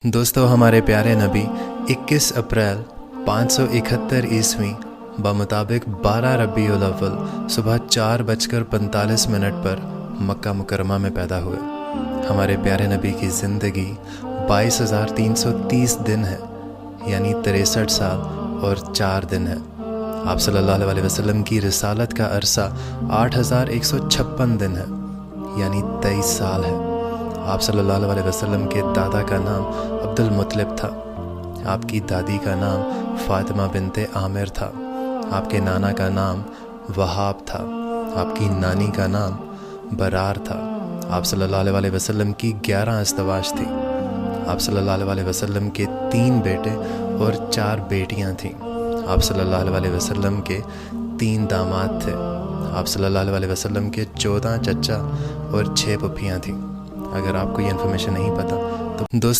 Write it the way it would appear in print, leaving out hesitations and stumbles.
दोस्तों, हमारे प्यारे नबी 21 अप्रैल 571 ईस्वी बमुताबिक 12 रबीउल अव्वल सुबह 4:45 पर मक्का मुकरमा में पैदा हुए। हमारे प्यारे नबी की ज़िंदगी 22,330 दिन है, यानी 63 साल और 4 दिन है। आप सल्लल्लाहु अलैहि वसल्लम की रिसालत का अरसा 8,156 दिन है, यानी 23 साल है। आप सल्लल्लाहु अलैहि वसल्लम के दादा का नाम अब्दुल मुत्तलिब था। आपकी दादी का नाम फ़ातिमा बिनते आमिर था। आपके नाना का नाम वहाब था। आपकी नानी का नाम बरार था। आप सल्लल्लाहु अलैहि वसल्लम की 11 अज़दवाज थी। आप सल्लल्लाहु अलैहि वसल्लम के 3 बेटे और 4 बेटियां थीं। आप सल्लल्लाहु अलैहि वसल्लम के 3 दामाद थे। आप सल्लल्लाहु अलैहि वसल्लम के 14 चचा और 6 फूफियाँ थीं। अगर आपको ये इन्फॉर्मेशन नहीं पता तो दोस्तों